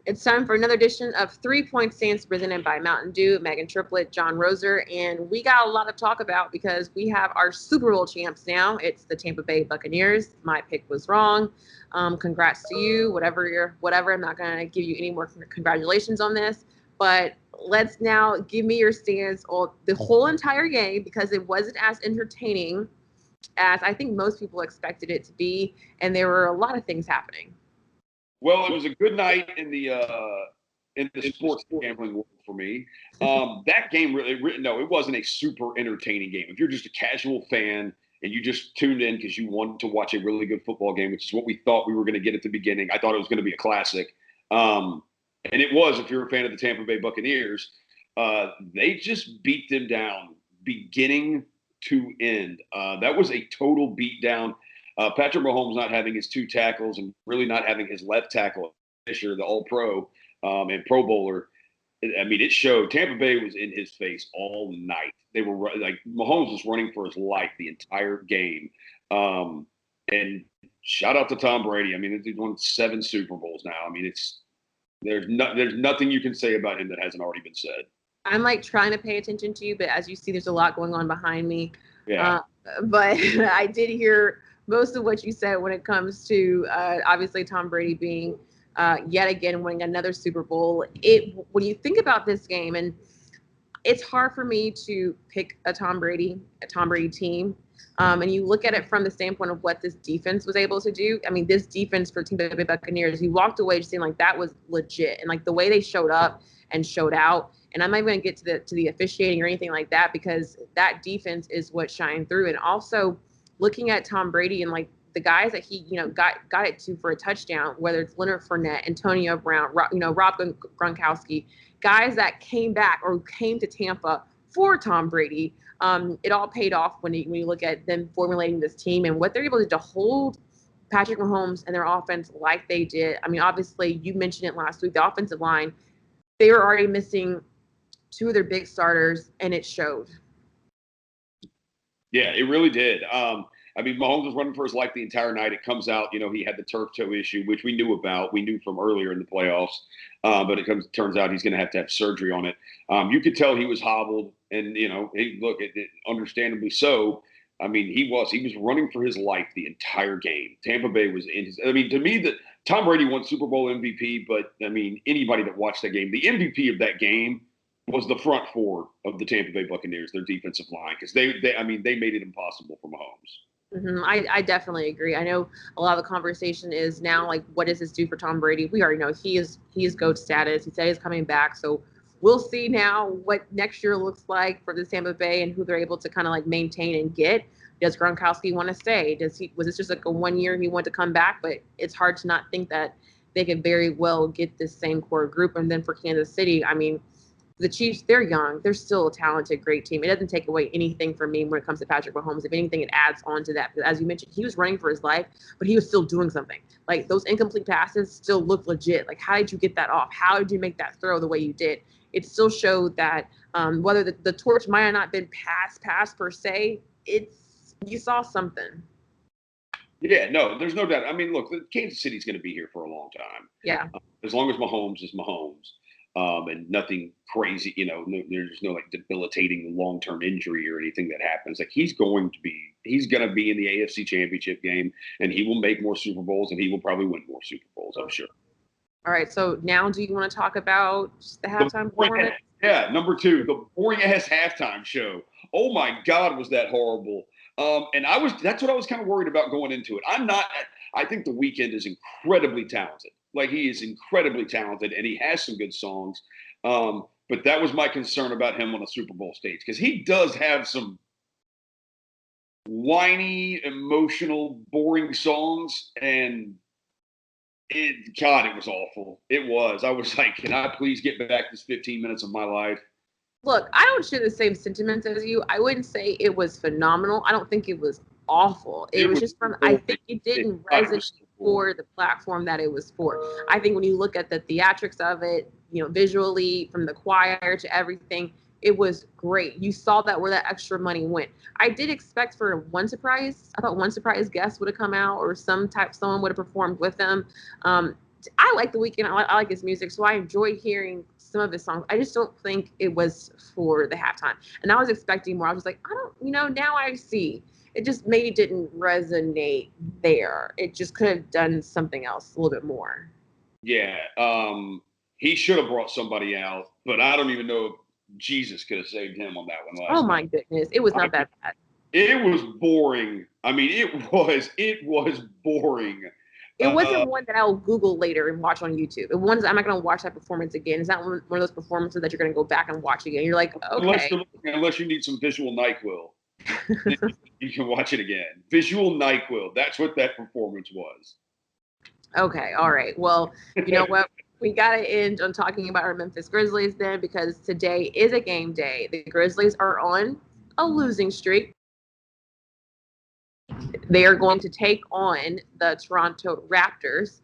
It's time for another edition of 3 Point Stance presented by Mountain Dew, Meghan, Triplett, John Roser, and we got a lot to talk about because we have our Super Bowl champs now. It's the Tampa Bay Buccaneers. My pick was wrong. Congrats to you. Whatever. I'm not gonna give you any more congratulations on this, but let's now give me your stance on the whole entire game because it wasn't as entertaining as I think most people expected it to be, and there were a lot of things happening. Well, it was a good night in the sports gambling world for me. That game no, it wasn't a super entertaining game. If you're just a casual fan and you just tuned in because you wanted to watch a really good football game, which is what we thought we were going to get at the beginning, I thought it was going to be a classic, and it was. If you're a fan of the Tampa Bay Buccaneers, they just beat them down beginning to end. That was a total beatdown. Patrick Mahomes not having his two tackles and really not having his left tackle, Fisher, the All-Pro and Pro Bowler. I mean, it showed. Tampa Bay was in his face all night. They were like Mahomes was running for his life the entire game. And shout out to Tom Brady. I mean, he's won 7 Super Bowls now. I mean, there's nothing you can say about him that hasn't already been said. I'm like trying to pay attention to you, but as you see, there's a lot going on behind me. Yeah. But I did hear most of what you said when it comes to obviously Tom Brady being yet again winning another Super Bowl. When you think about this game, and it's hard for me to pick a Tom Brady team, and you look at it from the standpoint of what this defense was able to do. I mean, this defense for Tampa Bay Buccaneers, you walked away just seeing like that was legit, and like the way they showed up and showed out. And I'm not even going to get to the officiating or anything like that because that defense is what shined through. And also looking at Tom Brady and like the guys that he, got it to for a touchdown, whether it's Leonard Fournette, Antonio Brown, Rob Gronkowski, guys that came back or came to Tampa for Tom Brady. It all paid off when you look at them formulating this team and what they're able to do to hold Patrick Mahomes and their offense like they did. I mean, obviously, you mentioned it last week, the offensive line, they were already missing 2 of their big starters, and it showed. Yeah, it really did. I mean, Mahomes was running for his life the entire night. It comes out, he had the turf toe issue, which we knew about. We knew from earlier in the playoffs, but turns out he's going to have surgery on it. You could tell he was hobbled, and understandably so. I mean, he was running for his life the entire game. Tampa Bay was in his. I mean, to me, that Tom Brady won Super Bowl MVP, but I mean, anybody that watched that game, the MVP of that game was the front four of the Tampa Bay Buccaneers, their defensive line, because they made it impossible for Mahomes. Mm-hmm. I definitely agree. I know a lot of the conversation is now like, what does this do for Tom Brady? We already know he is GOAT status. He said he's coming back, so we'll see now what next year looks like for the Tampa Bay and who they're able to kind of like maintain and get. Does Gronkowski want to stay? Was this just like a 1 year he wanted to come back? But it's hard to not think that they could very well get this same core group. And then for Kansas City, I mean, the Chiefs, they're young. They're still a talented, great team. It doesn't take away anything from me when it comes to Patrick Mahomes. If anything, it adds on to that. Because as you mentioned, he was running for his life, but he was still doing something. Like those incomplete passes still look legit. Like, how did you get that off? How did you make that throw the way you did? It still showed that whether the torch might have not been passed per se, you saw something. Yeah, no, there's no doubt. I mean, look, Kansas City's going to be here for a long time. Yeah. As long as Mahomes is Mahomes. And nothing crazy, there's no like debilitating long-term injury or anything that happens. Like he's going to be in the AFC Championship game, and he will make more Super Bowls, and he will probably win more Super Bowls, I'm sure. All right, so now do you want to talk about the halftime performance? Yeah, number 2, the boring-ass halftime show. Oh my God, was that horrible. And that's what I was kind of worried about going into it. I think The Weeknd is incredibly talented. Like, he is incredibly talented, and he has some good songs. But that was my concern about him on a Super Bowl stage, because he does have some whiny, emotional, boring songs, and it was awful. It was. I was like, can I please get back this 15 minutes of my life? Look, I don't share the same sentiments as you. I wouldn't say it was phenomenal. I don't think it was awful. It was just I think it didn't resonate for the platform that it was for. I think when you look at the theatrics of it, visually, from the choir to everything, it was great. You saw that where that extra money went. I did expect for one surprise. I thought one surprise guest would have come out or someone would have performed with them. I like The Weeknd. I like his music, so I enjoy hearing some of his songs. I just don't think it was for the halftime. And I was expecting more. I was like, I don't, now I see. It just maybe didn't resonate there. It just could have done something else a little bit more. Yeah. He should have brought somebody out, but I don't even know if Jesus could have saved him on that one last Oh my night. goodness. It was not that bad. It was boring. I mean, it was boring. It wasn't one that I'll Google later and watch on YouTube. It one's I'm not going to watch that performance again. It's not one of those performances that you're going to go back and watch again. You're like, okay. Unless you need some visual NyQuil, you can watch it again. Visual NyQuil. That's what that performance was. Okay. All right. Well, you know what? We got to end on talking about our Memphis Grizzlies then, because today is a game day. The Grizzlies are on a losing streak. They are going to take on the Toronto Raptors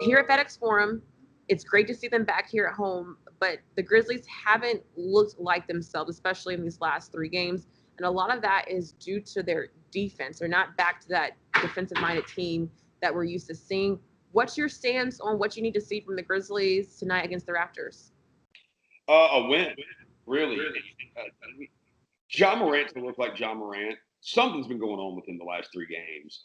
here at FedExForum. It's great to see them back here at home, but the Grizzlies haven't looked like themselves, especially in these last 3 games. And a lot of that is due to their defense. They're not back to that defensive-minded team that we're used to seeing. What's your stance on what you need to see from the Grizzlies tonight against the Raptors? A win, really. Ja Morant to look like Ja Morant. Something's been going on with him the last 3 games.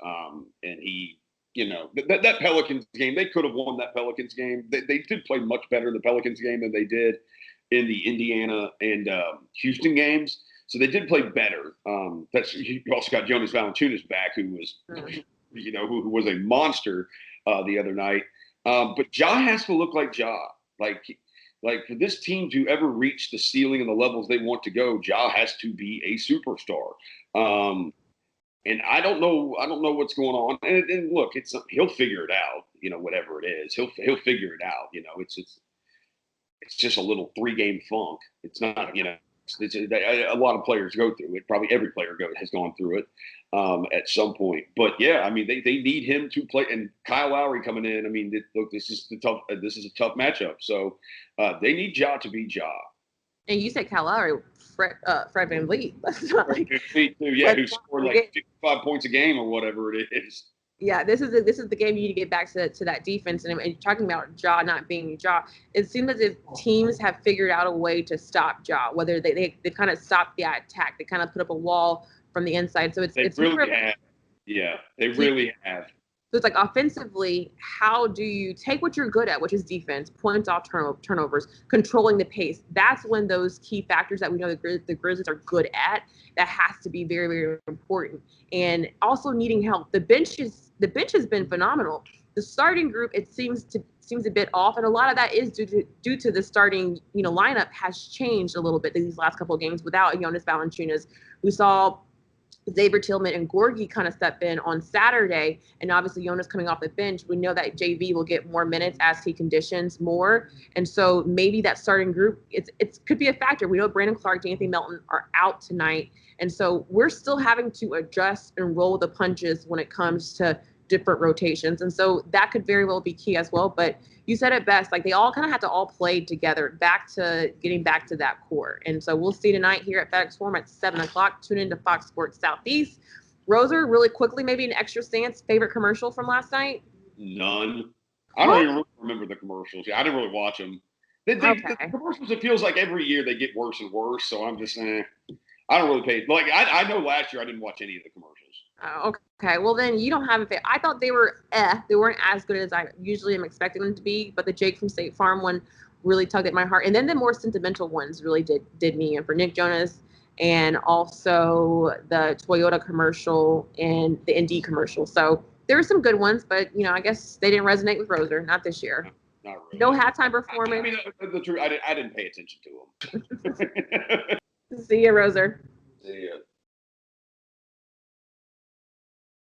And he, that Pelicans game, they could have won that Pelicans game. They did play much better in the Pelicans game than they did in the Indiana and Houston games. So they did play better. You also got Jonas Valanciunas back, who was, who was a monster the other night. But Ja has to look like Ja. Like for this team to ever reach the ceiling and the levels they want to go, Ja has to be a superstar. And I don't know what's going on. And look, he'll figure it out. Whatever it is, he'll figure it out. It's just a little 3-game funk. It's not. A lot of players go through it. Probably every player has gone through it at some point. But yeah, I mean, they need him to play. And Kyle Lowry coming in. I mean, look, this is a tough matchup. So they need Ja to be Ja. And you said Kyle Lowry, Fred VanVleet. That's not like who scored like 55 points a game or whatever it is. Yeah, this is the game you need to get back to that defense. And talking about Ja not being Ja, it seems as if teams have figured out a way to stop Ja. Whether they kind of stop the attack, they kind of put up a wall from the inside. So it's really have. Yeah, they really have. So it's like offensively, how do you take what you're good at, which is defense, points off turnovers, controlling the pace? That's when those key factors that we know the Grizzlies are good at, that has to be very, very important. And also needing help. The bench has been phenomenal. The starting group, it seems a bit off, and a lot of that is due to the starting lineup has changed a little bit these last couple of games without Jonas Valanciunas. We saw Xavier Tillman and Gorgie kind of step in on Saturday, and obviously Jonas coming off the bench. We know that JV will get more minutes as he conditions more, and so maybe that starting group it could be a factor. We know Brandon Clark, Anthony Melton are out tonight, and so we're still having to adjust and roll the punches when it comes to different rotations, and so that could very well be key as well. But you said it best, like they all kind of have to all play together, getting back to that core. And so we'll see tonight here at FedExForum at 7:00. Tune into Fox Sports Southeast. Roser, really quickly, maybe an extra stance, favorite commercial from last night? None. I don't even really remember the commercials. I didn't really watch them. The commercials, it feels like every year they get worse and worse. So I'm just I don't really pay. Like I know last year I didn't watch any of the commercials. Oh, okay. Well, then you don't have a favorite. I thought they were They weren't as good as I usually am expecting them to be, but the Jake from State Farm one really tugged at my heart. And then the more sentimental ones really did me in, for Nick Jonas, and also the Toyota commercial and the Indy commercial. So there were some good ones, but I guess they didn't resonate with Roser, not this year. Not really. No halftime performance. I mean, the truth, I didn't pay attention to them. See you, Roser.